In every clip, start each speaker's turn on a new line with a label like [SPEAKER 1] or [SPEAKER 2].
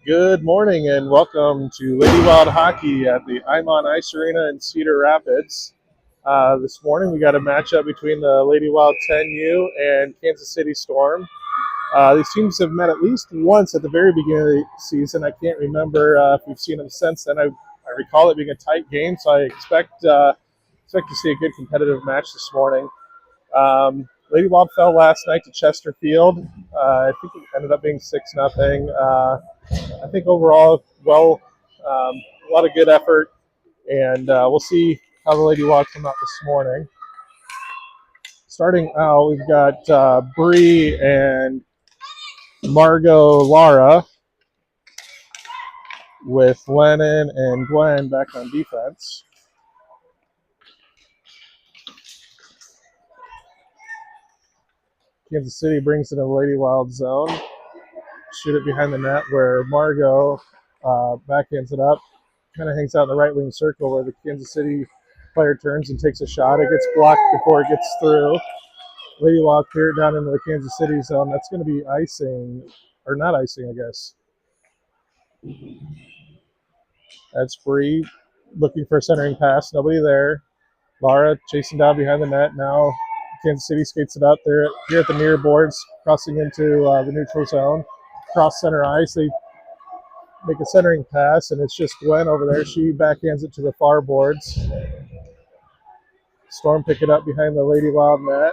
[SPEAKER 1] Good morning and welcome to Lady Wild Hockey at the Imon Ice Arena in Cedar Rapids. This morning we got a matchup between the Lady Wild 10U and Kansas City Storm. These teams have met at least once at the very beginning of the season. I can't remember if we've seen them since then. I recall it being a tight game, so I expect to see a good competitive match this morning. Lady Wild fell last night to Chesterfield. I think it ended up being 6-0. I think overall, a lot of good effort, and we'll see how the Lady Wild come out this morning. Starting out, we've got Bree and Margot Lara with Lennon and Gwen back on defense. Kansas City brings it in the Lady Wild zone. Shoot it behind the net where Margot backhands it up. Kind of hangs out in the right wing circle where the Kansas City player turns and takes a shot. It gets blocked before it gets through. Lady Wild clear it down into the Kansas City zone. That's going to be icing, or not icing, I guess. That's Bree looking for a centering pass. Nobody there. Lara chasing down behind the net. Now Kansas City skates it out there here at the near boards, crossing into the neutral zone. Cross center ice. They make a centering pass, and it's just Gwen over there. She backhands it to the far boards. Storm pick it up behind the Lady Wild net.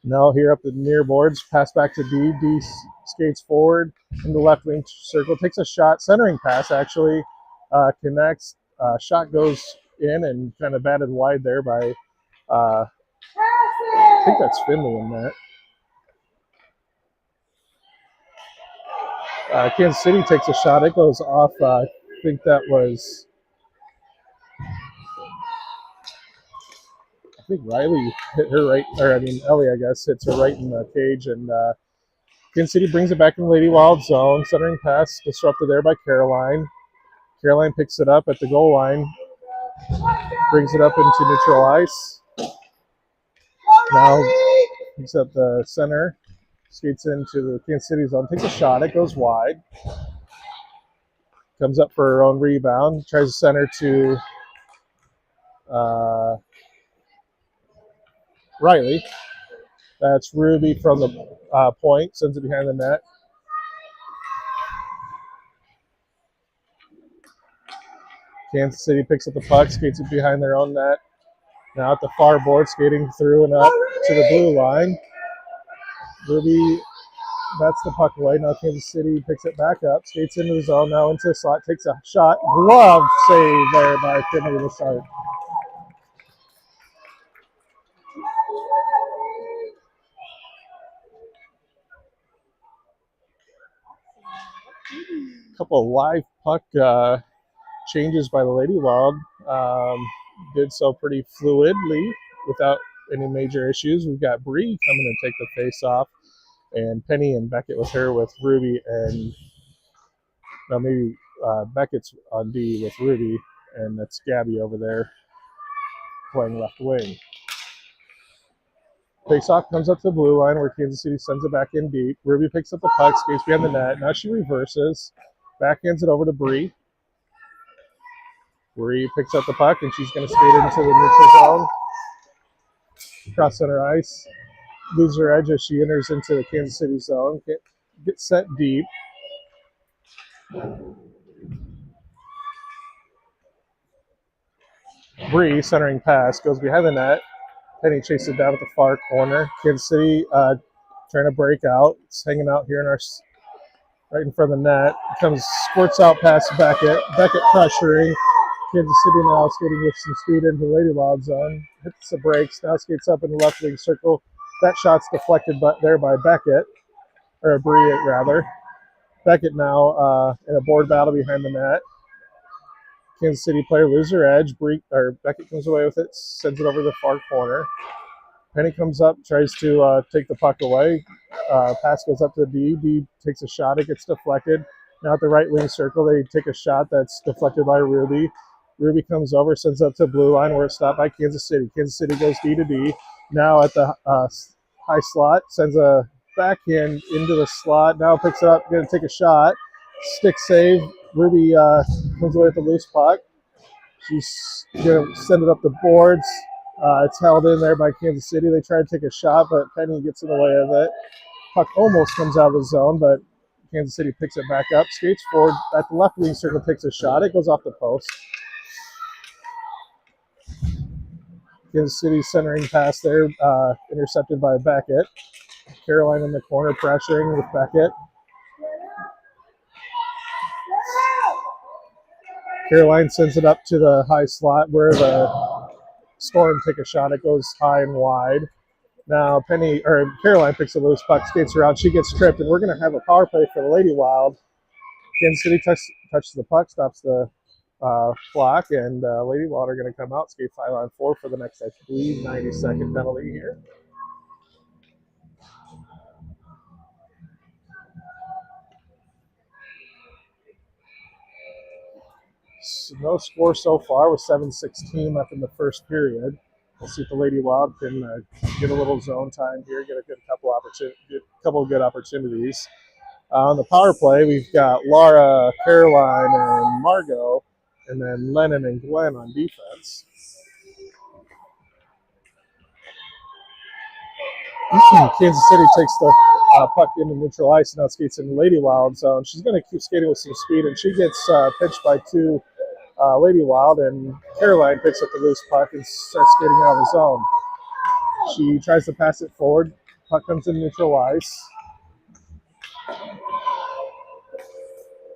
[SPEAKER 1] Now here up the near boards, pass back to D. D skates forward in the left wing circle, takes a shot, centering pass actually, connects. Shot goes in and kind of batted wide there by, I think that's Finley in that. Kansas City takes a shot, it goes off, I think that was, I think Riley hit her right, or I mean Ellie, I guess, hits her right in the cage, and Kansas City brings it back in the Lady Wild zone. Centering pass disrupted there by Caroline. Caroline picks it up at the goal line, brings it up into neutral ice. Now he's at the center, skates into the Kansas City zone, takes a shot, it goes wide. Comes up for her own rebound, tries to center to Riley. That's Ruby from the point, sends it behind the net. Kansas City picks up the puck, skates it behind their own net. Now at the far board, skating through and up to the blue line. Ruby bats the puck away. Now Kansas City picks it back up, skates into the zone, now into the slot, takes a shot. Glove save there by Finley to start. Couple of live puck changes by the Lady Wild. Did so pretty fluidly without any major issues. We've got Bree coming to take the face off, and Penny and Beckett with her with Ruby, and maybe Beckett's on D with Ruby, and that's Gabby over there playing left wing. Face-off comes up to the blue line where Kansas City sends it back in deep. Ruby picks up the puck, skates behind the net. Now she reverses, backhands it over to Bree. Bree picks up the puck, and she's going to skate into the neutral zone. Cross center ice. Loses her edge as she enters into the Kansas City zone. Gets set deep. Bree, centering pass, goes behind the net. Penny chases it down at the far corner. Kansas City trying to break out. It's hanging out here in our right in front of the net. Squirts out past Beckett. Beckett pressuring. Kansas City now skating with some speed into the Lady Wild zone. Hits the brakes. Now skates up in the left wing circle. That shot's deflected there by Beckett, or Bree rather. Beckett now in a board battle behind the net. Kansas City player loses her edge. Beckett comes away with it, sends it over to the far corner. Penny comes up, tries to take the puck away. Pass goes up to D. D takes a shot. It gets deflected. Now at the right wing circle, they take a shot that's deflected by Ruby. Ruby comes over, sends it up to the blue line where it's stopped by Kansas City. Kansas City goes D to D. Now at the high slot, sends a backhand into the slot. Now picks it up, going to take a shot. Stick save. Ruby comes away with the loose puck. She's going to send it up the boards. It's held in there by Kansas City. They try to take a shot, but Penny gets in the way of it. Puck almost comes out of the zone, but Kansas City picks it back up, skates forward at the left wing circle, takes a shot. It goes off the post. Kansas City centering pass there, intercepted by Beckett. Caroline in the corner pressuring with Beckett. Caroline sends it up to the high slot where the Storm take a shot. It goes high and wide. Now Caroline picks a loose puck, skates around. She gets tripped, and we're going to have a power play for the Lady Wild. Kansas City touches the puck, stops the clock, and Lady Wild are going to come out, skate 5-on-4 for the next, I believe, 90-second penalty here. So no score so far with 7:16 left in the first period. We'll see if the Lady Wild can get a little zone time here, get a couple of good opportunities. On the power play, we've got Laura, Caroline, and Margot, and then Lennon and Glenn on defense. Kansas City takes the puck into neutral ice and now skates in the Lady Wild zone. She's going to keep skating with some speed, and she gets pitched by two Lady Wild, and Caroline picks up the loose puck and starts skating out of the zone. She tries to pass it forward. Puck comes in neutral ice.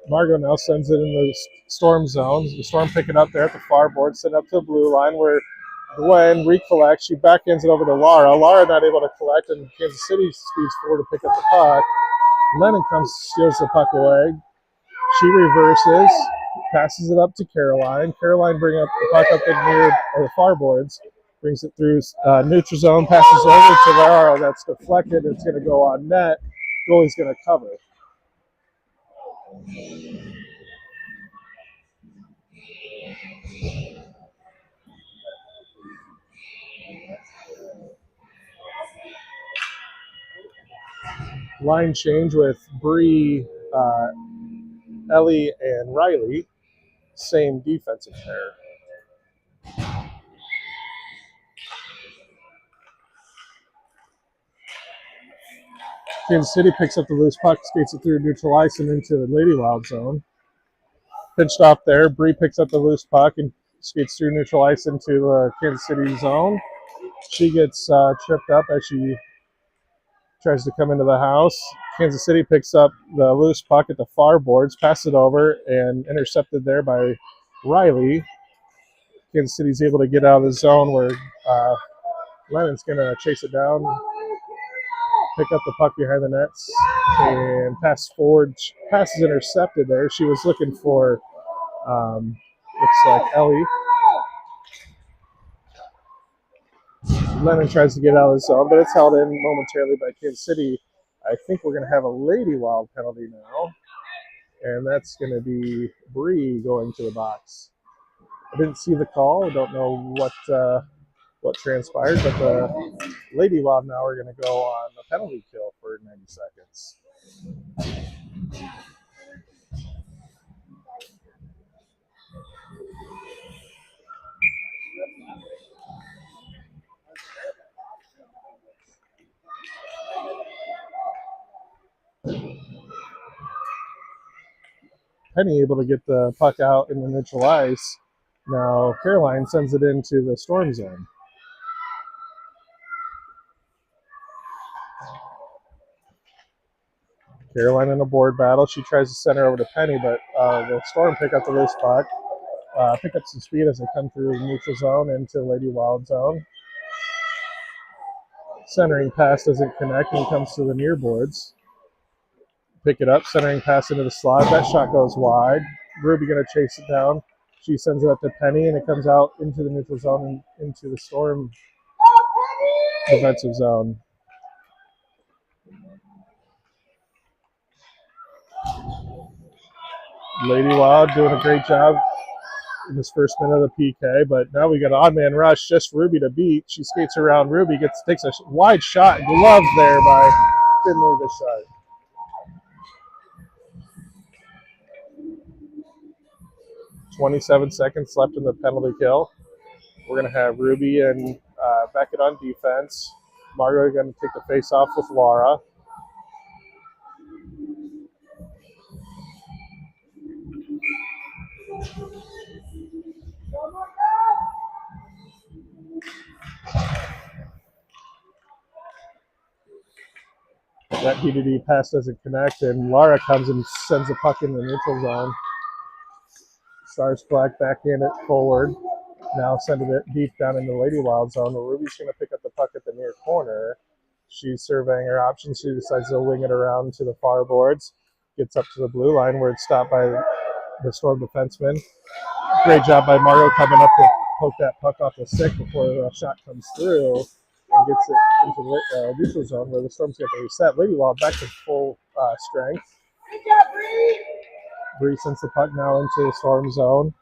[SPEAKER 1] Margot now sends it in the Storm zone. The Storm pick it up there at the far board, send it up to the blue line where Gwen recollects. She backhands it over to Laura. Laura not able to collect, and Kansas City speeds forward to pick up the puck. Lennon steals the puck away. She reverses, passes it up to Caroline. Caroline brings up the puck up the far boards, brings it through neutral zone, passes over to Laura. That's deflected. It's going to go on net. Goalie's going to cover. Line change with Bree, Ellie, and Riley. Same defensive pair. Kansas City picks up the loose puck, skates it through neutral ice and into the Lady Wild zone. Pinched off there. Bree picks up the loose puck and skates through neutral ice into the Kansas City zone. She gets tripped up as she tries to come into the house. Kansas City picks up the loose puck at the far boards, passes it over, and intercepted there by Riley. Kansas City's able to get out of the zone where Lennon's going to chase it down, pick up the puck behind the nets, and pass forward. Pass is intercepted there. She was looking for, looks like Ellie. Lennon tries to get out of the zone, but it's held in momentarily by Kansas City. I think we're going to have a Lady Wild penalty now, and that's going to be Bree going to the box. I didn't see the call. I don't know what transpired, but the Lady Wild now are going to go on the penalty kill for 90 seconds. Penny able to get the puck out in the neutral ice. Now Caroline sends it into the Storm zone. Caroline in a board battle. She tries to send her over to Penny, but the Storm pick up the loose puck. Pick up some speed as they come through the neutral zone into Lady Wild zone. Centering pass doesn't connect and comes to the near boards. Pick it up, centering pass into the slot. That shot goes wide. Ruby going to chase it down. She sends it up to Penny, and it comes out into the neutral zone and into the Storm defensive zone. Lady Wild doing a great job in this first minute of the PK, but now we got an odd man rush, just Ruby to beat. She skates around Ruby, takes a wide shot, gloved there by Finley this side. .27 seconds left in the penalty kill. We're going to have Ruby and Beckett on defense. Margo going to take the face off with Laura. That DDD pass doesn't connect, and Laura comes and sends the puck in the neutral zone. Stars Black back in it forward. Now sending it deep down in the Lady Wild zone, where Ruby's going to pick up the puck at the near corner. She's surveying her options. She decides to wing it around to the far boards. Gets up to the blue line where it's stopped by the Storm defenseman. Great job by Mario coming up to poke that puck off the stick before the shot comes through and gets it into the neutral zone where the Storm's got to reset. Lady Wild back to full strength. Good job, Bree! Bree sends the puck now into the Storm zone.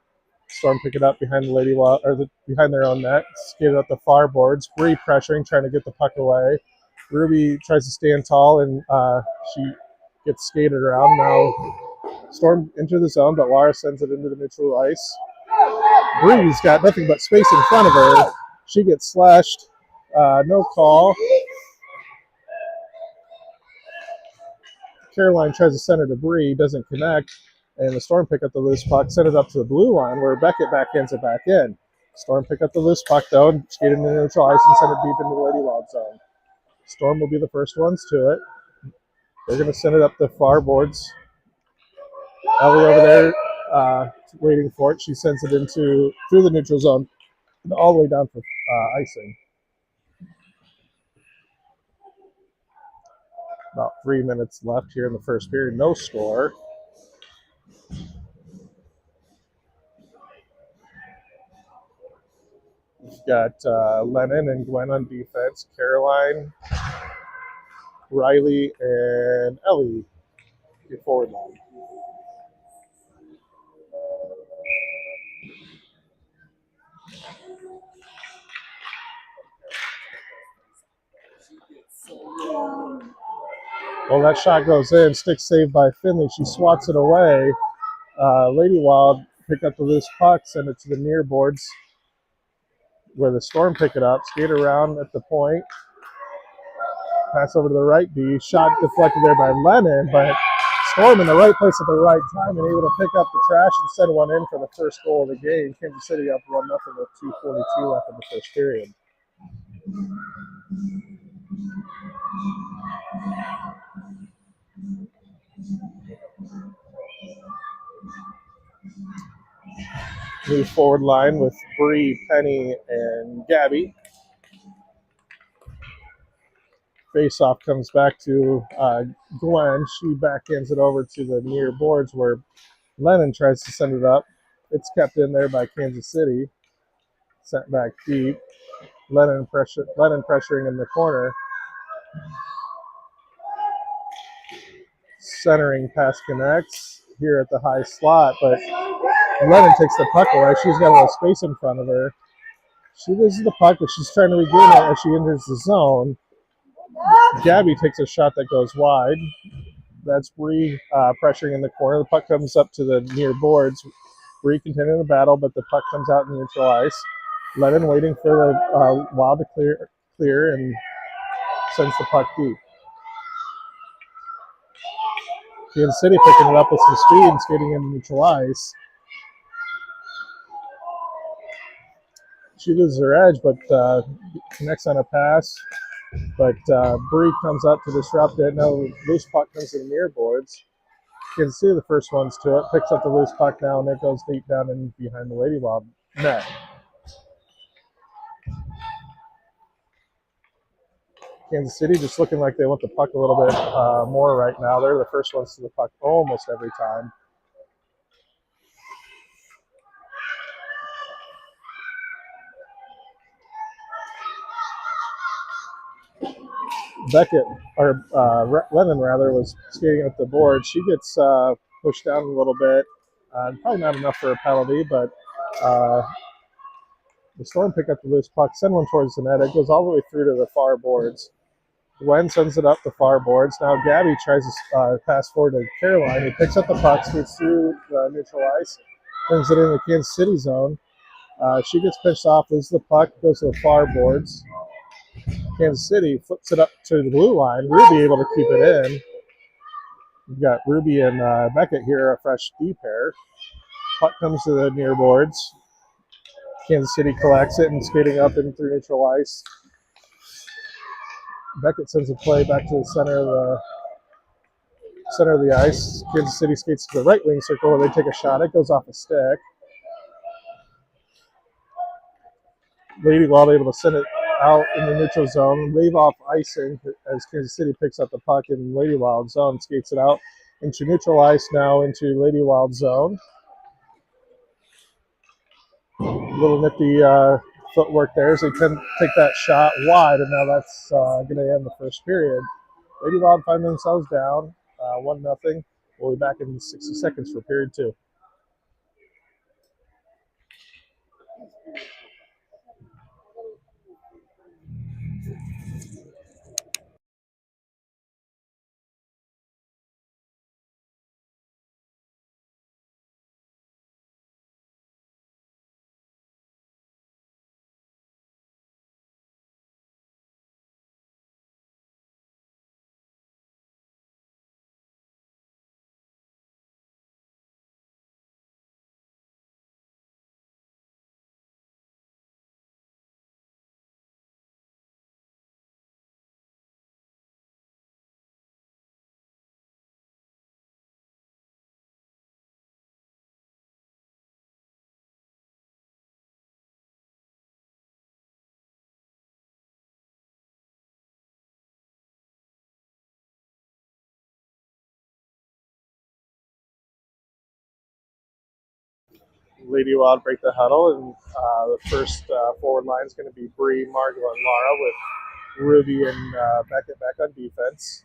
[SPEAKER 1] Storm pick it up behind the Lady Wild, or behind their own net. Skate it up the far boards. Bree pressuring, trying to get the puck away. Ruby tries to stand tall, and she gets skated around. Now Storm into the zone, but Laura sends it into the neutral ice. Bree's got nothing but space in front of her. She gets slashed. No call. Caroline tries to send it to Bree, doesn't connect. And the Storm pick up the loose puck, send it up to the blue line where Beckett backhands it back in. Storm pick up the loose puck though, and skate into the neutral ice and send it deep into the Lady Wild zone. Storm will be the first ones to it. They're going to send it up the far boards. Ellie over there waiting for it. She sends it through the neutral zone and all the way down for icing. About 3 minutes left here in the first period. No score. We've got Lennon and Gwen on defense. Caroline, Riley, and Ellie your forward line. Well, that shot goes in. Stick saved by Finley. She swats it away. Lady Wild pick up the loose puck, send it to the near boards where the Storm pick it up, skate around at the point, pass over to the right B. Shot deflected there by Lennon, but Storm in the right place at the right time and able to pick up the trash and send one in for the first goal of the game. Kansas City up 1-0 with 2:42 left in the first period. New forward line with Bree, Penny, and Gabby. Face-off comes back to Gwen. She backhands it over to the near boards where Lennon tries to send it up. It's kept in there by Kansas City. Sent back deep. Lennon pressuring in the corner. Centering pass connects here at the high slot, but Lennon takes the puck away. She's got a little space in front of her. She loses the puck, but she's trying to regain it as she enters the zone. Gabby takes a shot that goes wide. That's Bree pressuring in the corner. The puck comes up to the near boards. Bree continuing the battle, but the puck comes out in neutral ice. Lennon waiting for the Wild to clear and sends the puck deep. Kansas City picking it up with some speed and skating into neutral ice. She loses her edge, but connects on a pass. But Bree comes up to disrupt it. No loose puck comes to the near boards. Kansas City the first ones to it. Picks up the loose puck now, and it goes deep down and behind the Lady Wild net. Kansas City just looking like they want the puck a little bit more right now. They're the first ones to the puck almost every time. Beckett, or Lennon rather, was skating up the board. She gets pushed down a little bit. Probably not enough for a penalty, but the Storm pick up the loose puck, send one towards the net. It goes all the way through to the far boards. Gwen sends it up the far boards. Now Gabby tries to pass forward to Caroline. He picks up the puck, skates through the neutral ice, brings it in the Kansas City zone. She gets pitched off, loses the puck, goes to the far boards. Kansas City flips it up to the blue line. Ruby able to keep it in. We've got Ruby and Beckett here, a fresh D pair. Puck comes to the near boards. Kansas City collects it and skating up and through neutral ice. Beckett sends a play back to the center of the ice. Kansas City skates to the right wing circle where they take a shot. It goes off a stick. Lady Wild able to send it out in the neutral zone. Wave off icing as Kansas City picks up the puck in Lady Wild zone, skates it out into neutral ice now into Lady Wild zone. Little nifty footwork there as they can take that shot wide, and now that's going to end the first period. Lady Wild find themselves down 1-0. We'll be back in 60 seconds for period 2. Lady Wild break the huddle, and the first forward line is going to be Bree, Margot, and Lara with Ruby and Beckett back on defense.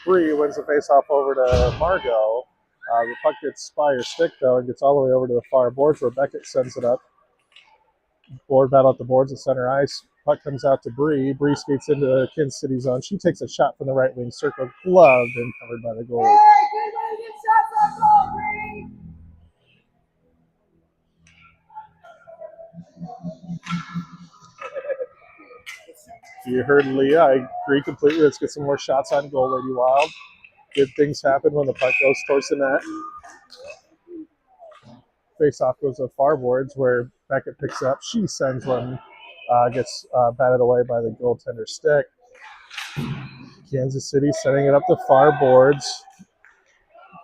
[SPEAKER 1] Bree wins the faceoff over to Margot. The puck gets by her stick, though, and gets all the way over to the far boards where Beckett sends it up. Board battle at the boards at center ice. Puck comes out to Bree. Bree skates into the Kansas City zone. She takes a shot from the right wing circle, gloved and covered by the goalie. You heard Leah. I agree completely. Let's get some more shots on goal, Lady Wild. Good things happen when the puck goes towards the net. Face-off goes to the far boards where Beckett picks up. She sends one, gets batted away by the goaltender stick. Kansas City setting it up the far boards.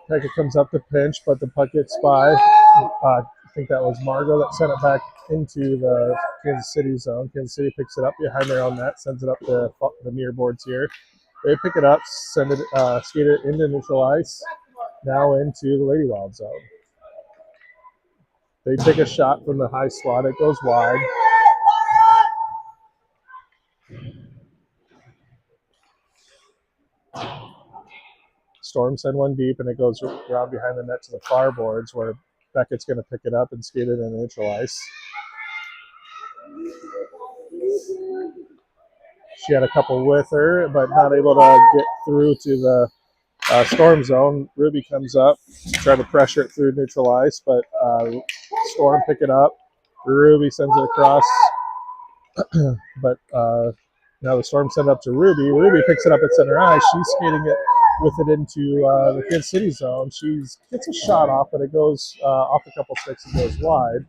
[SPEAKER 1] Beckett comes up to pinch, but the puck gets by. I think that was Margot that sent it back into the Kansas City zone. Kansas City picks it up behind their own net, sends it up to the near boards here. They pick it up, send it, skate it into neutral ice, now into the Lady Wild zone. They take a shot from the high slot. It goes wide. Storm send one deep, and it goes around behind the net to the far boards where Beckett's going to pick it up and skate it in neutral ice. She had a couple with her, but not able to get through to the Storm zone. Ruby comes up, try to pressure it through neutral ice, but Storm pick it up. Ruby sends it across, but now the Storm send it up to Ruby. Ruby picks it up at center ice. She's skating it with it into the Kansas City zone. She gets a shot off, but it goes off a couple sticks and goes wide.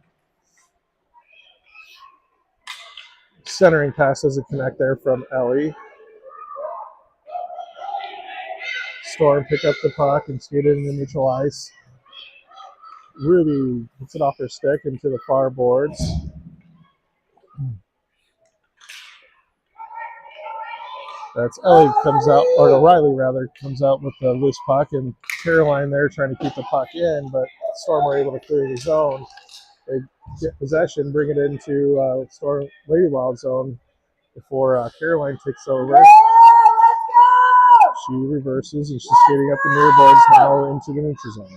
[SPEAKER 1] Centering pass doesn't connect there from Ellie. Storm pick up the puck and skate it into neutral ice. Ruby gets it off her stick into the far boards. That's Ellie comes out, or Riley rather, comes out with the loose puck, and Caroline there trying to keep the puck in, but Storm were able to clear the zone. They get possession, bring it into Storm Lady Wild zone before Caroline takes over. She reverses and she's skating up the near boards now into the neutral zone.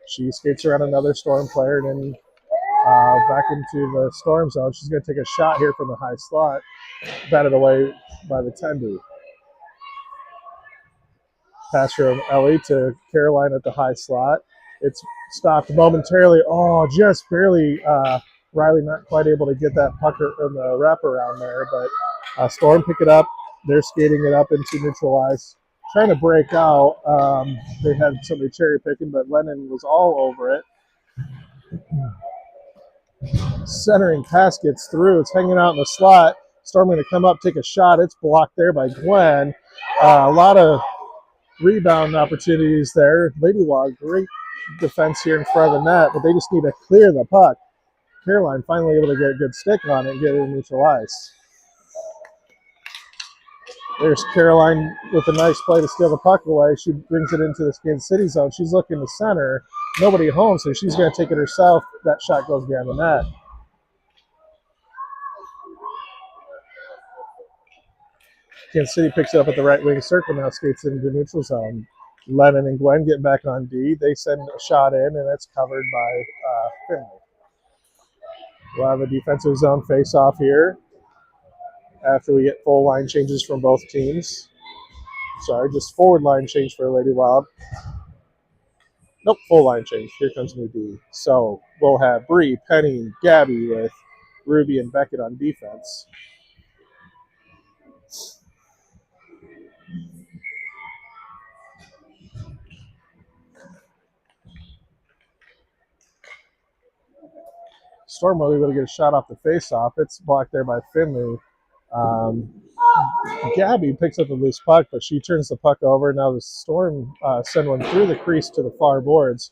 [SPEAKER 1] She skates around another Storm player and then back into the Storm zone. She's going to take a shot here from the high slot, batted away by the Tendy. Pass from Ellie to Caroline at the high slot. It's stopped momentarily. Oh, just barely. Riley not quite able to get that puck in the wraparound there, but Storm pick it up. They're skating it up into neutral ice, trying to break out. They had somebody cherry picking, but Lennon was all over it. Centering pass gets through. It's hanging out in the slot. Storm going to come up, take a shot. It's blocked there by Gwen. A lot of rebound opportunities there. Ladywog, great defense here in front of the net, but they just need to clear the puck. Caroline finally able to get a good stick on it and get it in neutral ice. There's Caroline with a nice play to steal the puck away. She brings it into the Kansas City zone. She's looking to center. Nobody home, so she's going to take it herself. That shot goes behind the net. Kansas City picks it up at the right wing circle, now skates into the neutral zone. Lennon and Gwen getting back on D. They send a shot in, and it's covered by Finley. We'll have a defensive zone face-off here after we get full line changes from both teams. Sorry, just forward line change for Lady Wild. Nope, full line change. Here comes new D. So we'll have Bree, Penny, Gabby with Ruby and Beckett on defense. Storm will be able to get a shot off the face-off. It's blocked there by Finley. Gabby picks up the loose puck, but she turns the puck over. Now the Storm send one through the crease to the far boards,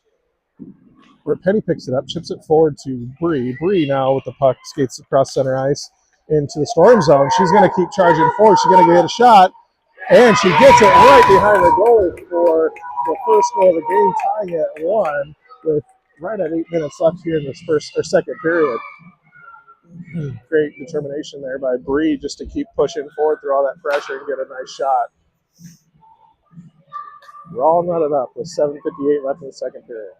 [SPEAKER 1] where Penny picks it up, chips it forward to Bree. Bree now with the puck skates across center ice into the Storm zone. She's going to keep charging forward. She's going to get a shot, and she gets it right behind the goalie for the first goal of the game, tying at 1 with right at 8 minutes left here in this first or second period. Great determination there by Bree just to keep pushing forward through all that pressure and get a nice shot. We're all knotted up with 7:58 left in the second period.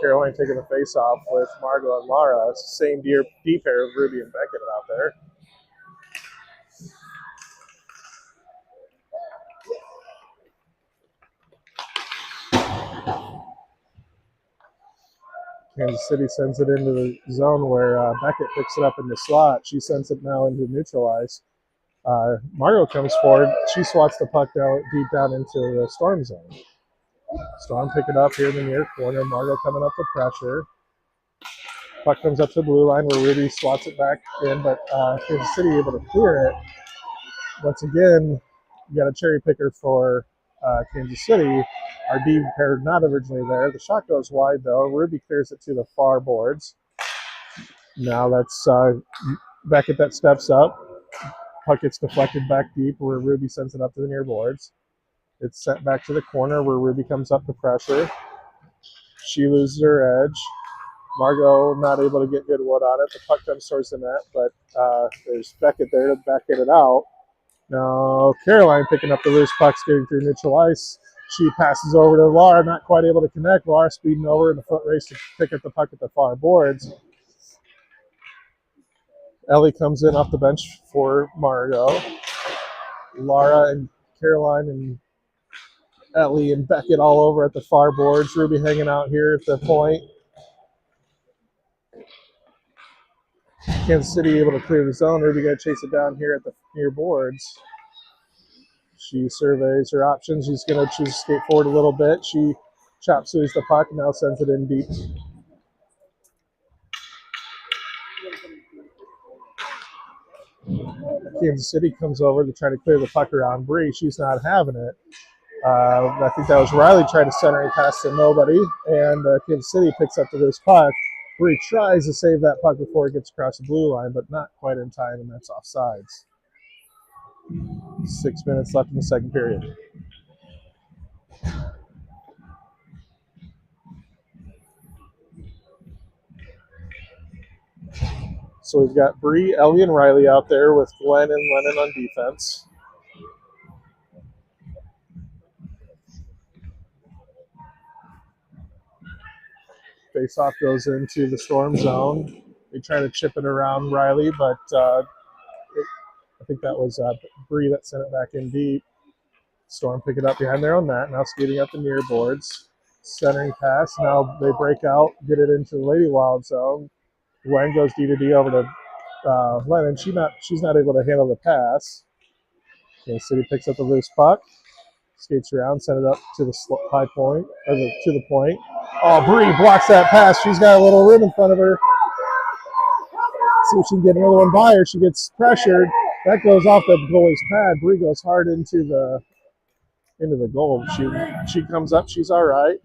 [SPEAKER 1] Caroline taking the face-off with Margot and Lara. Same D pair of Ruby and Beckett out there. Kansas City sends it into the zone where Beckett picks it up in the slot. She sends it now into neutral ice. Margot comes forward. She swats the puck down deep down into the Storm zone. Storm pick it up here in the near corner. Margot coming up to pressure. Puck comes up to the blue line where Ruby swats it back in, but Kansas City able to clear it. Once again, you got a cherry picker for Kansas City. Our D pair not originally there. The shot goes wide though. Ruby clears it to the far boards. Now that's Beckett that steps up. Puck gets deflected back deep where Ruby sends it up to the near boards. It's sent back to the corner where Ruby comes up to pressure. She loses her edge. Margot not able to get good wood on it. The puck comes towards the net, but there's Beckett there to back it out. Now Caroline picking up the loose puck, skating through neutral ice. She passes over to Laura, not quite able to connect. Laura speeding over in the foot race to pick up the puck at the far boards. Ellie comes in off the bench for Margot. Laura and Caroline and Ellie and Beckett all over at the far boards. Ruby hanging out here at the point. Kansas City able to clear the zone. Ruby got to chase it down here at the near boards. She surveys her options. She's going to choose to skate forward a little bit. She chop sueys the puck and now sends it in deep. Kansas City comes over to try to clear the puck around Bree. She's not having it. I think that was Riley trying to center and pass to nobody, and Kansas City picks up the loose puck. Bree tries to save that puck before it gets across the blue line, but not quite in time, and that's offsides. 6 minutes left in the second period. So we've got Bree, Ellie, and Riley out there with Glenn and Lennon on defense. Face-off goes into the Storm zone. They try to chip it around Riley, but I think that was Bree that sent it back in deep. Storm pick it up behind their own net. Now skating up the near boards. Centering pass. Now they break out, get it into the Lady Wild zone. Gwen goes D to D over to Lennon. She's not able to handle the pass. Kansas City picks up the loose puck. Skates around, send it up to the high point, or to the point. Oh, Bree blocks that pass. She's got a little rim in front of her. See if she can get another one by her. She gets pressured. That goes off the goalie's pad. Bree goes hard into the goal. She comes up. She's all right.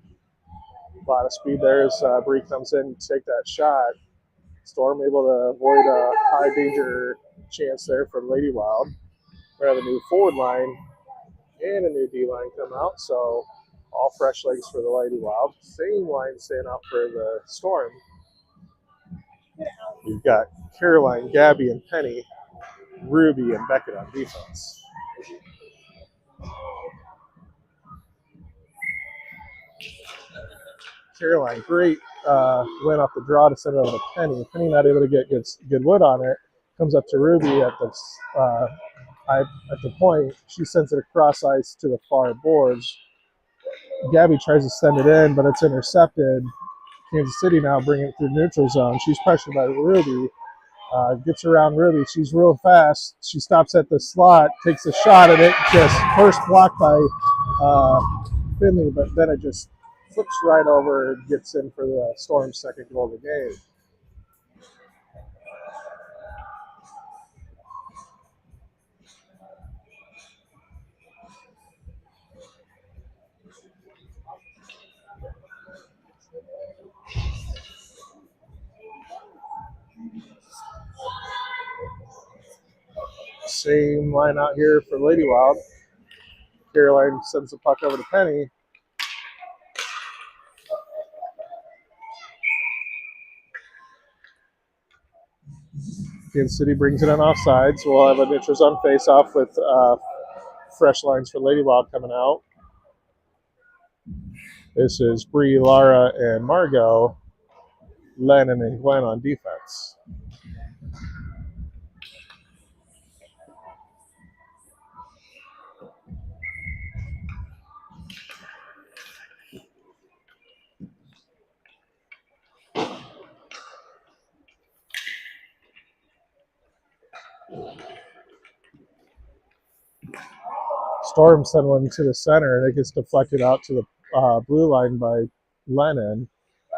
[SPEAKER 1] A lot of speed there as Bree comes in to take that shot. Storm able to avoid a high danger chance there for Lady Wild. We have a new forward line and a new D line come out, so all fresh legs for the Lady Wild. Same line staying out for the Storm. We've got Caroline, Gabby, and Penny, Ruby, and Beckett on defense. Caroline, great win off the draw to send it over to Penny. Penny not able to get good wood on it. Comes up to Ruby at the point. She sends it across ice to the far boards. Gabby tries to send it in, but it's intercepted. Kansas City now bringing it through neutral zone. She's pressured by Ruby. Gets around Ruby. She's real fast. She stops at the slot, takes a shot at it. Just first blocked by Finley, but then it just flips right over and gets in for the Storm's second goal of the game. Same line out here for Lady Wild. Caroline sends the puck over to Penny. Kansas City brings it on offsides. We'll have a neutral zone face-off with fresh lines for Lady Wild coming out. This is Bree, Lara, and Margot. Lennon and Glenn on defense. Storm send one to the center, and it gets deflected out to the blue line by Lennon.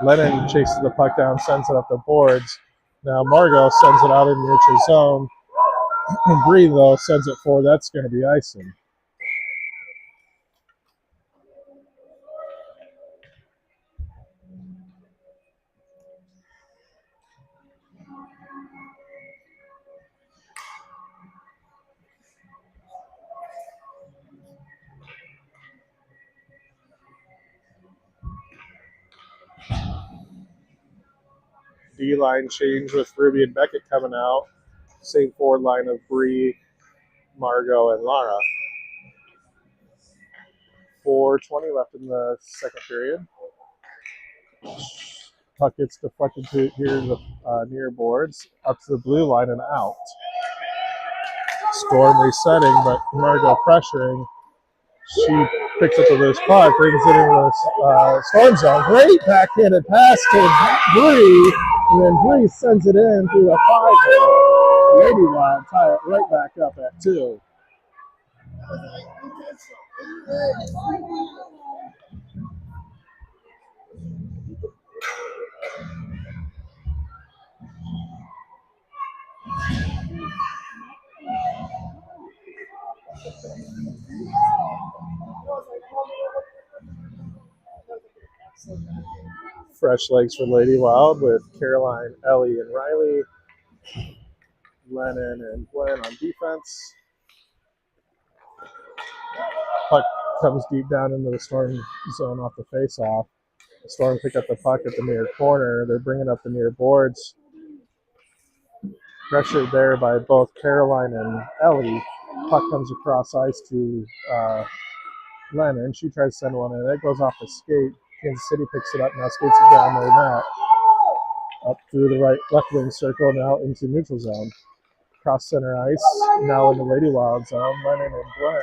[SPEAKER 1] Lennon chases the puck down, sends it up the boards. Now Margot sends it out in the neutral zone. Bree, though, sends it forward. That's going to be icing. D-line change with Ruby and Beckett coming out. Same forward line of Bree, Margot, and Lara. 4:20 left in the second period. Puck gets deflected to here in the near boards, up to the blue line and out. Storm resetting, but Margot pressuring. She picks up the loose puck, brings it into the Storm zone. Great backhanded pass to Bree, and then Bree sends it in through the 5-hole. Lady Wild tie it right back up at 2. Fresh legs for Lady Wild with Caroline, Ellie, and Riley. Lennon and Glenn on defense. Puck comes deep down into the Storm zone off the face-off. The Storm pick up the puck at the near corner. They're bringing up the near boards. Pressured there by both Caroline and Ellie. Puck comes across ice to Lennon. She tries to send one in. It goes off the skate. Kansas City picks it up. Now skates it down their net. Up through the left wing circle. Now into neutral zone. Cross center ice. Now in the Lady Wild zone. Lennon and Glenn.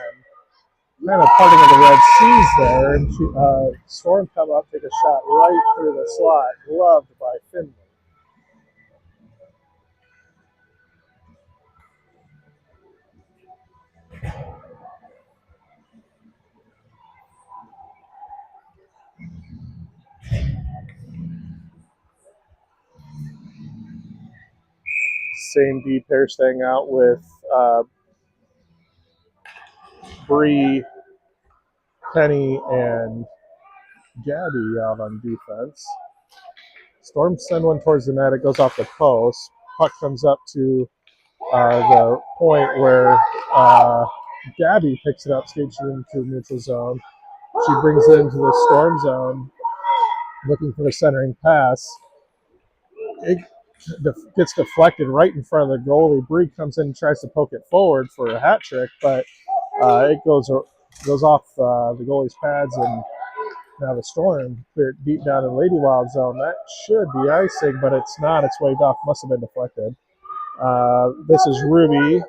[SPEAKER 1] Kind of parting of the Red Seas there. And Storm come up, take a shot right through the slot. Gloved by Finley. Same D pair staying out with Bree, Penny, and Gabby out on defense. Storm send one towards the net. It goes off the post. Puck comes up to the point where Gabby picks it up, skates it into the neutral zone. She brings it into the Storm zone, looking for the centering pass. It gets deflected right in front of the goalie. Bree comes in and tries to poke it forward for a hat trick, but it goes off the goalie's pads, and now the Storm cleared deep down in the Lady Wild zone. That should be icing, but it's not. It's waved off. Must have been deflected. This is Ruby.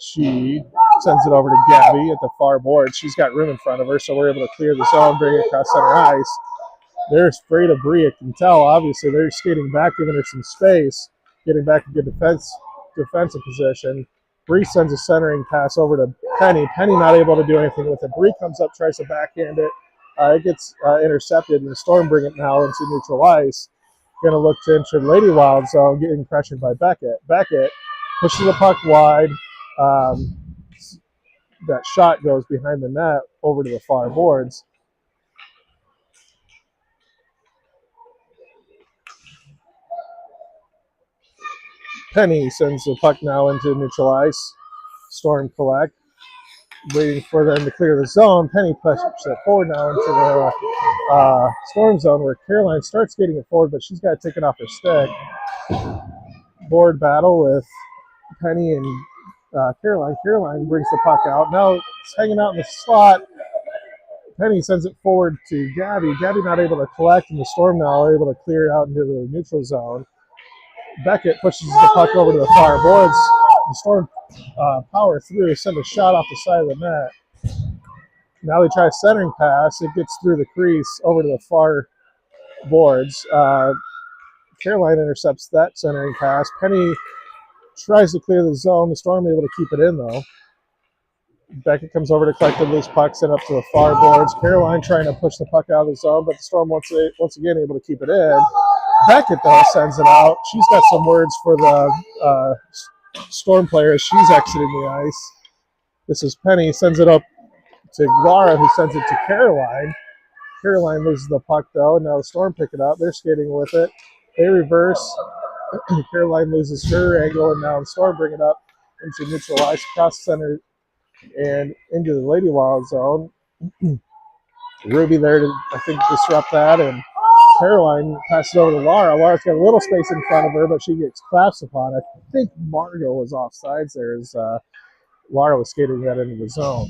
[SPEAKER 1] She sends it over to Gabby at the far board. She's got room in front of her, so we're able to clear the zone, bring it across center ice. They're afraid of Bree. You can tell, obviously. They're skating back, giving her some space, getting back in good defensive position. Bree sends a centering pass over to Penny. Penny not able to do anything with it. Bree comes up, tries to backhand it. It gets intercepted, and the Storm bring it now into neutral ice. Going to look to enter Lady Wild zone, getting pressured by Beckett. Beckett pushes the puck wide. That shot goes behind the net over to the far boards. Penny sends the puck now into neutral ice. Storm collect. Waiting for them to clear the zone. Penny pushes it forward now into the Storm zone, where Caroline starts getting it forward, but she's got to take it off her stick. Board battle with Penny and Caroline. Caroline brings the puck out. Now it's hanging out in the slot. Penny sends it forward to Gabby. Gabby not able to collect, and the Storm now are able to clear it out into the neutral zone. Beckett pushes the puck over to the far boards. The Storm power through, send a shot off the side of the net. Now they try a centering pass. It gets through the crease over to the far boards. Caroline intercepts that centering pass. Penny tries to clear the zone. The Storm able to keep it in, though. Beckett comes over to collect the loose puck, sent up to the far boards. Caroline trying to push the puck out of the zone, but the Storm once again able to keep it in. Beckett, though, sends it out. She's got some words for the Storm player as she's exiting the ice. This is Penny, sends it up to Laura, who sends it to Caroline. Caroline loses the puck, though. Now the Storm pick it up. They're skating with it. They reverse. Caroline loses her angle, and now the Storm bring it up into neutral ice, cross center, and into the Lady Wild zone. Ruby there to, I think, disrupt that, and Caroline passes over to Laura. Laura's got a little space in front of her, but she gets collapsed upon. I think Margot was offsides there as Laura was skating that into the zone.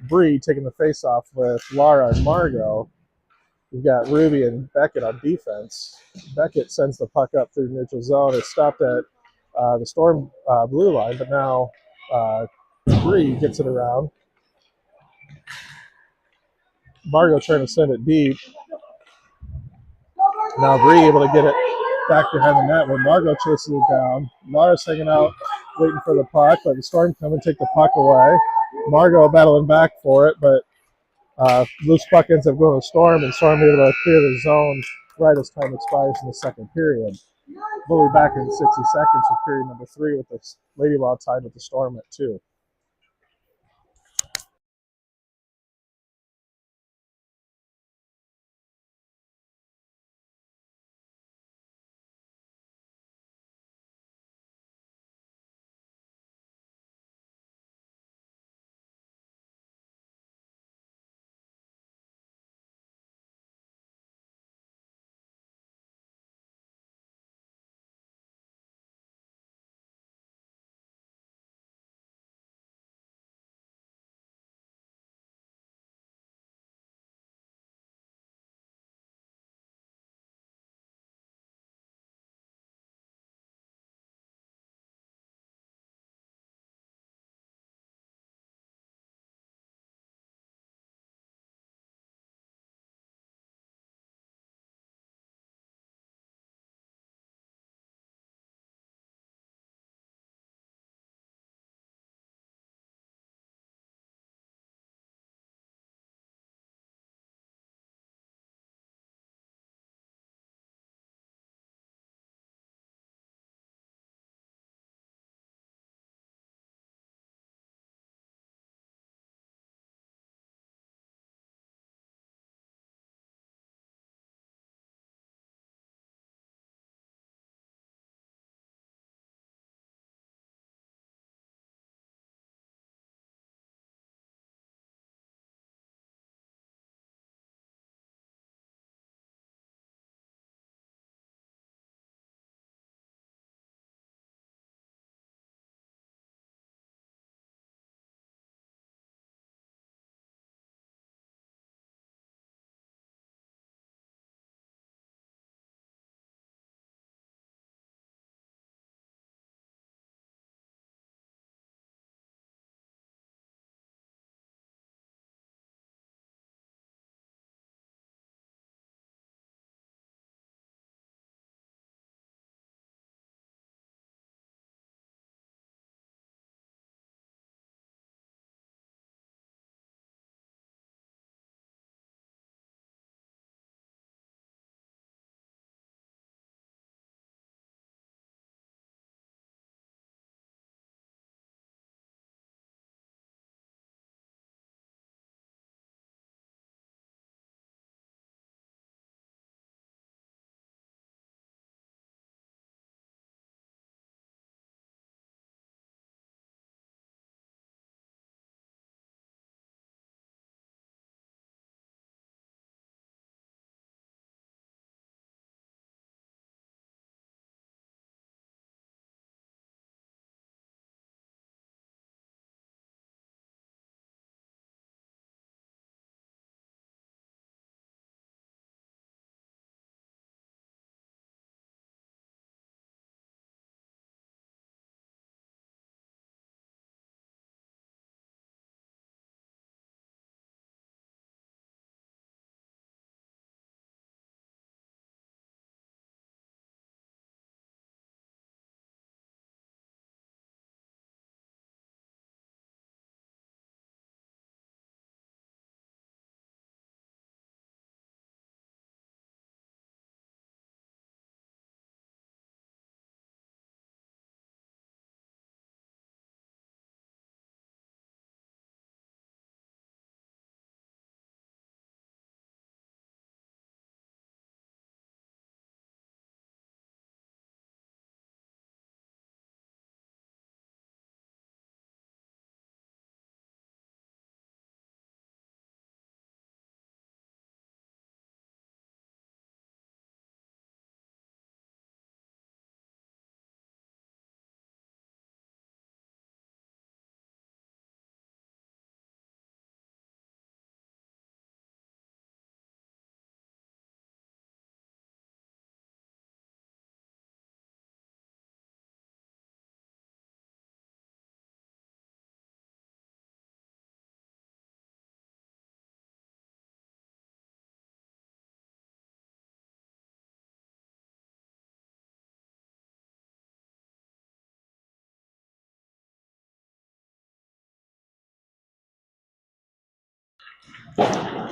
[SPEAKER 1] Bree taking the face-off with Laura and Margot. We've got Ruby and Beckett on defense. Beckett sends the puck up through the neutral zone. It's stopped at the Storm blue line, but now Bree gets it around. Margot trying to send it deep. Now Bree able to get it back behind the net when Margot chases it down. Laura's hanging out, waiting for the puck, but the Storm come and take the puck away. Margot battling back for it, but loose puck ends up going to Storm, and Storm able to clear the zone right as time expires in the second period. We'll be back in 60 seconds for period number 3 with the Lady Wild tied with the Storm at 2.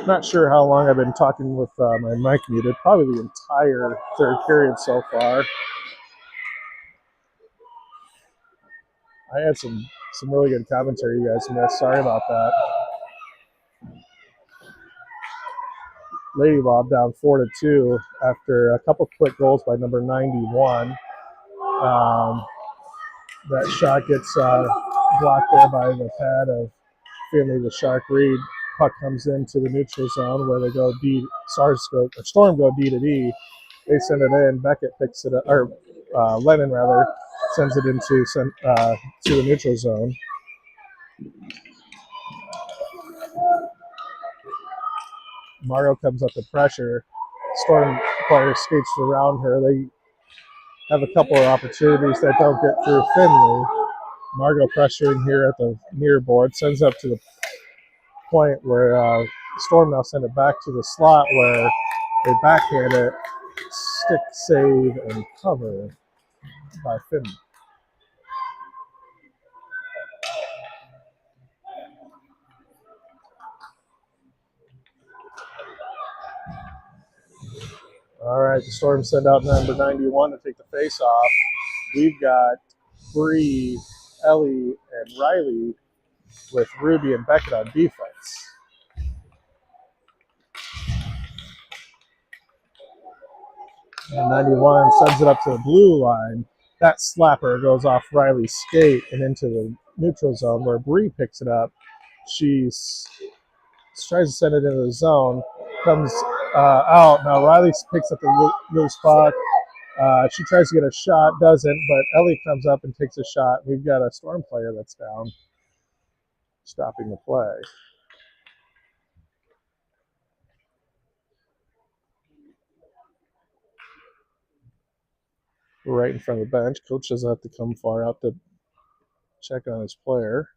[SPEAKER 1] Not sure how long I've been talking with my mic muted. Probably the entire third period so far. I had some really good commentary you guys missed. Sorry about that. Lady Bob down 4-2 after a couple quick goals by number 91. That shot gets blocked there by the pad of Finley the Shark Reed. Puck comes into the neutral zone where they go Storm go D to D. They send it in. Beckett picks it up, or Lennon rather, sends it into to the neutral zone. Margot comes up to pressure. Storm player skates around her. They have a couple of opportunities that don't get through Finley. Margot pressuring here at the near board, sends up to the point where Storm now send it back to the slot where they backhand it, stick save and cover by Finley. All right, the Storm send out number 91 to take the face off. We've got Bree, Ellie, and Riley with Ruby and Beckett on defense. And 91 sends it up to the blue line. That slapper goes off Riley's skate and into the neutral zone where Bree picks it up. She tries to send it into the zone, comes out. Now Riley picks up the loose puck. She tries to get a shot, doesn't, but Ellie comes up and takes a shot. We've got a Storm player that's down, stopping the play. Right in front of the bench. Coach doesn't have to come far out to check on his player.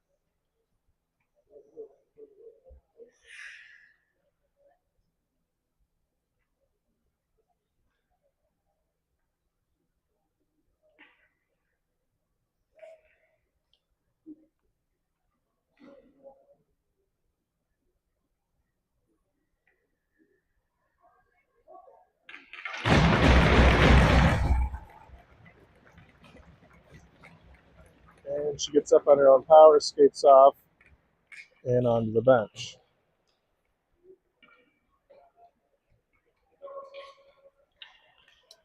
[SPEAKER 1] And she gets up on her own power, skates off, and onto the bench.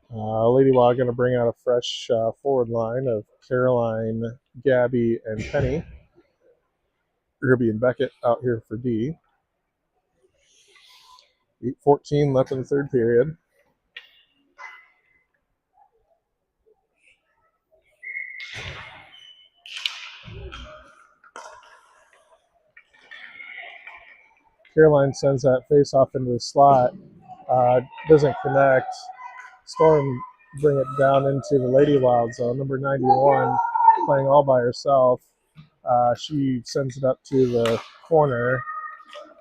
[SPEAKER 1] Lady Law going to bring out a fresh forward line of Caroline, Gabby, and Penny. Ruby and Beckett out here for D. 8:14 left in the third period. Caroline sends that face off into the slot. Doesn't connect. Storm bring it down into the Lady Wild zone. Number 91 playing all by herself. She sends it up to the corner.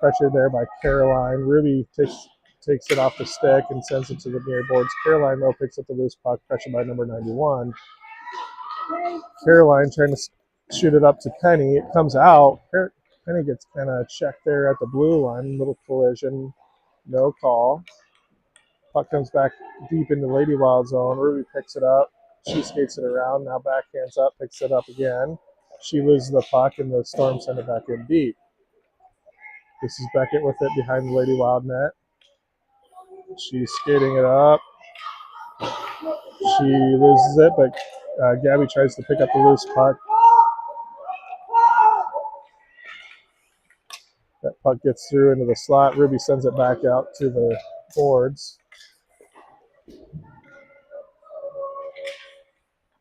[SPEAKER 1] Pressure there by Caroline. Ruby takes it off the stick and sends it to the near boards. Caroline, though, picks up the loose puck. Pressure by number 91. Caroline trying to shoot it up to Penny. It comes out. Penny gets kind of checked there at the blue line. Little collision. No call. Puck comes back deep into Lady Wild zone. Ruby picks it up. She skates it around. Now backhands up. Picks it up again. She loses the puck, and the Storm send it back in deep. This is Beckett with it behind the Lady Wild net. She's skating it up. She loses it, but Gabby tries to pick up the loose puck. That puck gets through into the slot. Ruby sends it back out to the boards.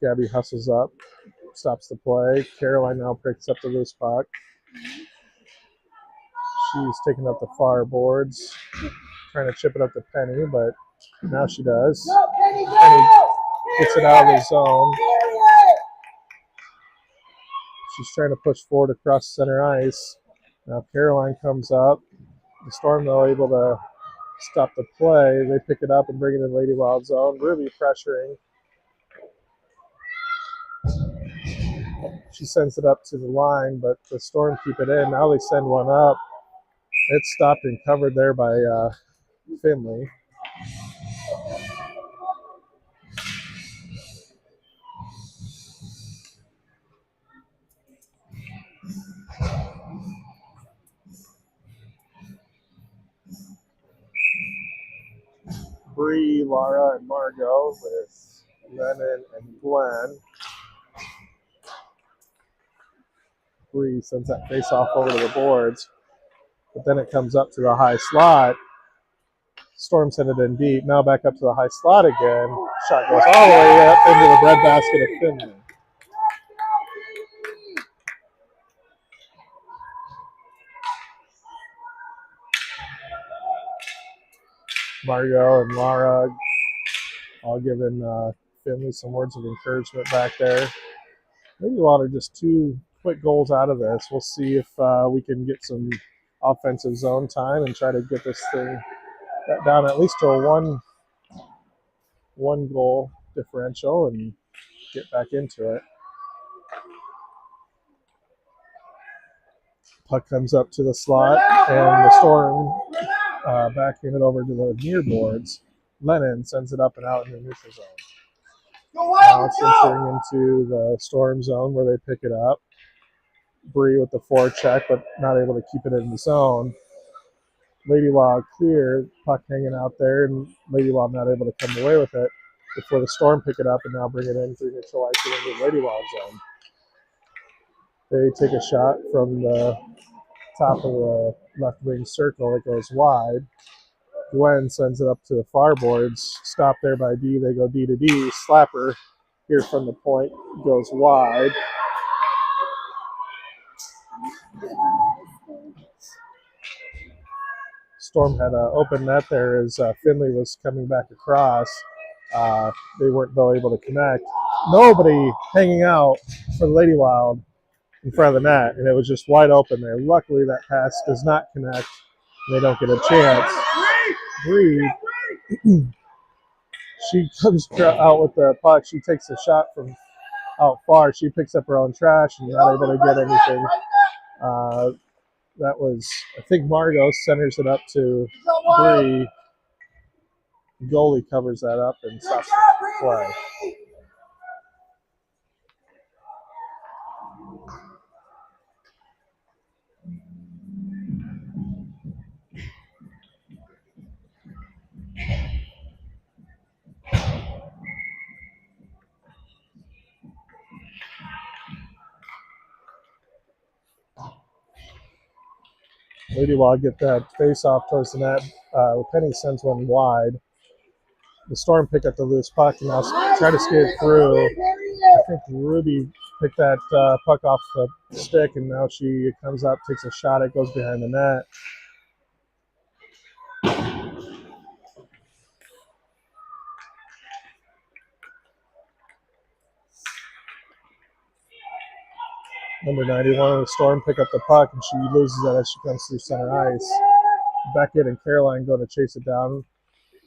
[SPEAKER 1] Gabby hustles up, stops the play. Caroline now picks up the loose puck. She's taking up the far boards, trying to chip it up to Penny, but now she does. Penny gets it out of the zone. She's trying to push forward across center ice. Now Caroline comes up. The Storm, though, able to stop the play. They pick it up and bring it in Lady Wild zone. Ruby pressuring. She sends it up to the line, but the Storm keep it in. Now they send one up, It's stopped and covered there by Finley. Bree, Laura, and Margot with Lennon and Glenn. Bree sends that face off over to the boards, but then it comes up to the high slot. Storm sent it in deep. Now back up to the high slot again. Shot goes all the way up into the breadbasket of Finley. Margot and Laura all giving Finley some words of encouragement back there. Maybe Water just 2 quick goals out of this. We'll see if we can get some offensive zone time and try to get this thing down at least to a one goal differential and get back into it. Puck comes up to the slot, and the Storm backing it over to the near boards. Lennon sends it up and out in the neutral zone. Now it's entering into the Storm zone where they pick it up. Bree with the forecheck, but not able to keep it in the zone. Lady Law clear, puck hanging out there, and Lady Law not able to come away with it before the Storm pick it up and now bring it in through neutralize it into Lady Law zone. They take a shot from the top of the left wing circle. It goes wide. Gwen sends it up to the far boards. Stopped there by D. They go D to D. Slapper here from the point goes wide. Storm had an open net there as Finley was coming back across. They weren't, though, able to connect. Nobody hanging out for the Lady Wild in front of the net, and it was just wide open there. Luckily, that pass does not connect, and they don't get a chance. Bree, she comes out with the puck. She takes a shot from out far. She picks up her own trash and not able to get anything. That was, I think Margot centers it up to Bree. Goalie covers that up and stops the play. Lady Wild get that face off towards the net. Penny sends one wide. The Storm pick up the loose puck and now try to skate through. I think Ruby picked that puck off the stick, and now she comes up, takes a shot. It goes behind the net. Number 91 of the Storm pick up the puck, and she loses it as she comes through center ice. Beckett and Caroline go to chase it down.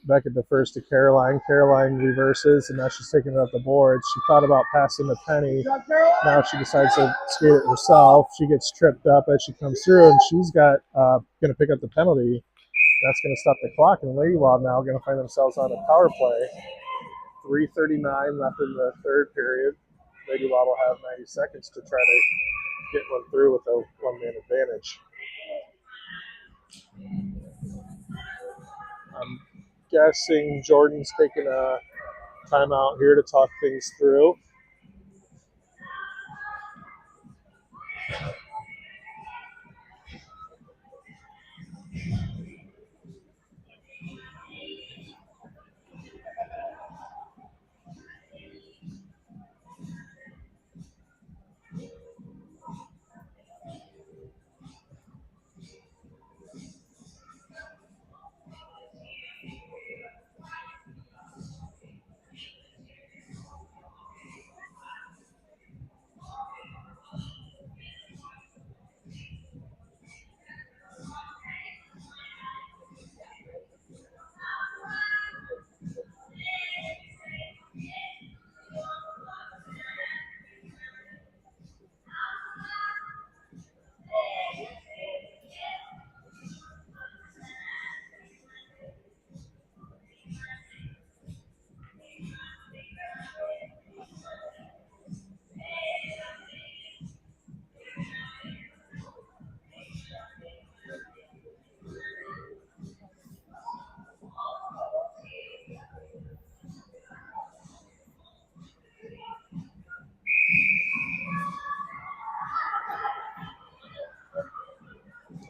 [SPEAKER 1] Beckett defers to Caroline. Caroline reverses, and now she's taking it up the board. She thought about passing to Penny. Now she decides to skate it herself. She gets tripped up as she comes through, and she's got going to pick up the penalty. That's going to stop the clock, and Lady Wild now going to find themselves on a power play. 3:39 left in the third period. Lady Wild will have 90 seconds to try to get one through with a one-man advantage. I'm guessing Jordan's taking a timeout here to talk things through.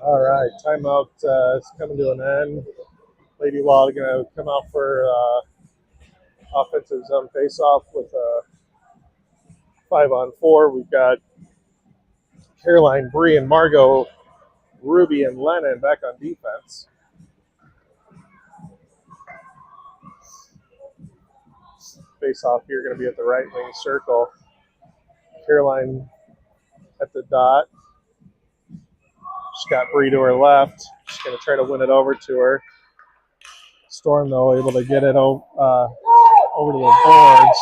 [SPEAKER 1] All right, timeout is coming to an end. Lady Wild going to come out for offensive zone face-off with a 5-on-4. We've got Caroline, Bree, and Margot, Ruby, and Lennon back on defense. Face-off here going to be at the right wing circle. Caroline at the dot. She's got Bree to her left. She's going to try to win it over to her. Storm, though, able to get it over to the boards.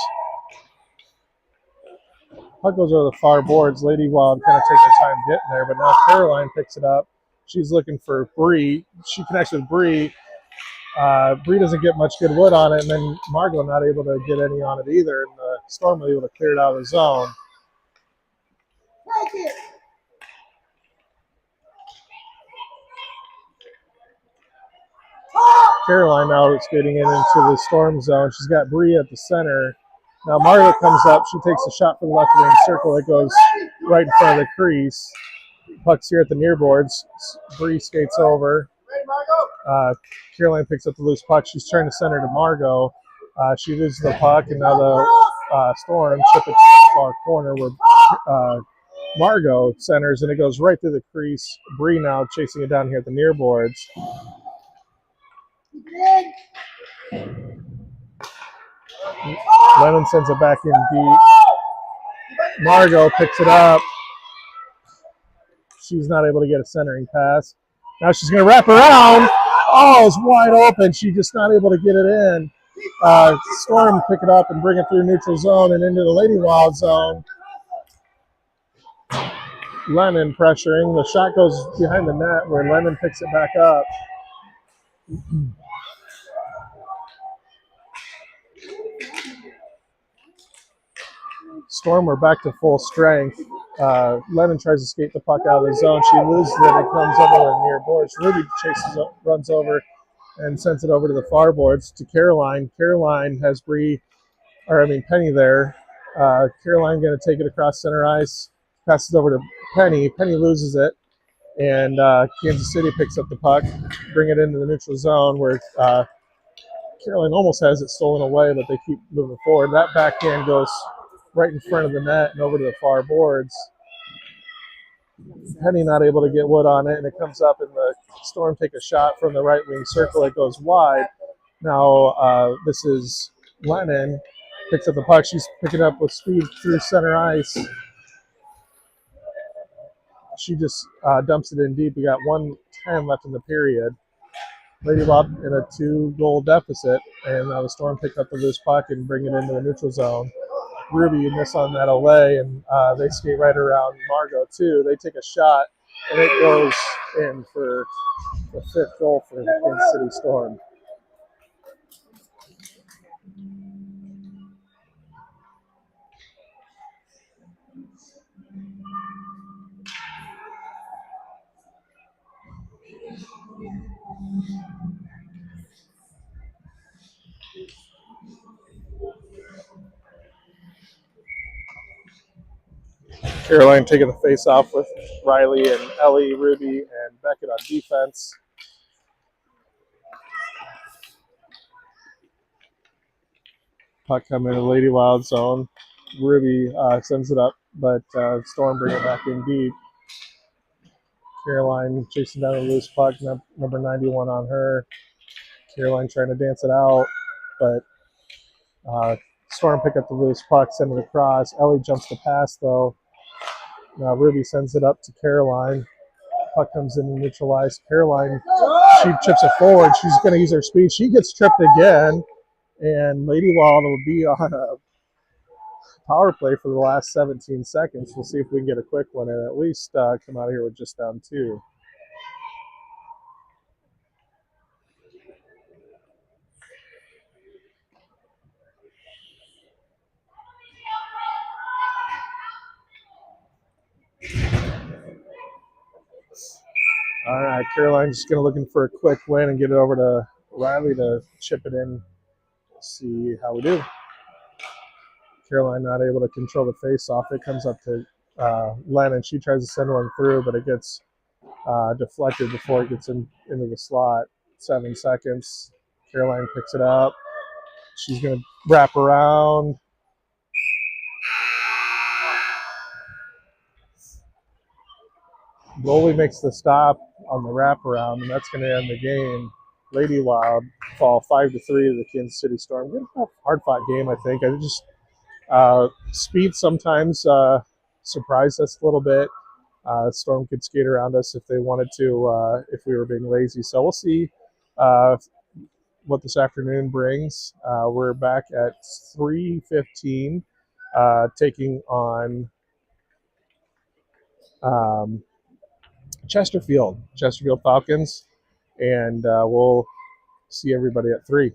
[SPEAKER 1] Puck goes over the far boards. Lady Wild kind of takes her time getting there, but now Caroline picks it up. She's looking for Bree. She connects with Bree. Bree doesn't get much good wood on it, and then Margot not able to get any on it either, and the Storm was able to clear it out of the zone. Caroline now is getting it into the Storm zone. She's got Bree at the center. Now Margaret comes up. She takes a shot for the left wing circle. It goes right in front of the crease. Puck's here at the near boards. Bree skates over. Caroline picks up the loose puck. She's trying to center to Margot. She loses the puck, and now the Storm chip it to the far corner where Margot centers, and it goes right through the crease. Bree now chasing it down here at the near boards. Lennon sends it back in deep. Margot picks it up. She's not able to get a centering pass. Now she's going to wrap around. Oh, it's wide open. She's just not able to get it in. Storm pick it up and bring it through neutral zone and into the Lady Wild zone. Lennon pressuring. The shot goes behind the net where Lennon picks it back up. Storm are back to full strength. Lennon tries to skate the puck out of the zone. She loses it. It comes over the near boards. Ruby runs over and sends it over to the far boards to Caroline. Caroline has Penny there. Caroline going to take it across center ice, passes over to Penny. Penny loses it, and Kansas City picks up the puck, bring it into the neutral zone where Caroline almost has it stolen away, but they keep moving forward. That backhand goes right in front of the net and over to the far boards. Penny not able to get wood on it, and it comes up, and the Storm take a shot from the right wing circle. It goes wide. Now this is Lennon. Picks up the puck. She's picking up with speed through center ice. She just dumps it in deep. We got 1:10 left in the period. Lady Wild in a 2-goal deficit, and the Storm pick up the loose puck and bring it into the neutral zone. Ruby miss on that Olay, and they skate right around Margot too. They take a shot, and it goes in for the 5th goal for the Kansas City Storm. Caroline taking the face off with Riley and Ellie, Ruby, and Beckett on defense. Puck coming in the Lady Wild zone. Ruby sends it up, but Storm bring it back in deep. Caroline chasing down a loose puck, number 91 on her. Caroline trying to dance it out, but Storm pick up the loose puck, send it across. Ellie jumps the pass, though. Now Ruby sends it up to Caroline. Puck comes in and neutralized. Caroline, she chips it forward. She's going to use her speed. She gets tripped again, and Lady Wild will be on a power play for the last 17 seconds. We'll see if we can get a quick one and at least come out of here with just down 2. All right, Caroline's just going to looking for a quick win and get it over to Riley to chip it in. See how we do. Caroline not able to control the face-off. It comes up to Lennon. She tries to send one through, but it gets deflected before it gets into the slot. 7 seconds. Caroline picks it up. She's going to wrap around. Goalie makes the stop on the wraparound, and that's going to end the game. Lady Wild fall 5-3 to the Kansas City Storm. Good, hard-fought game, I think. I just speed sometimes surprised us a little bit. Storm could skate around us if they wanted to, if we were being lazy. So we'll see what this afternoon brings. We're back at 3:15, taking on Chesterfield Falcons, and we'll see everybody at 3.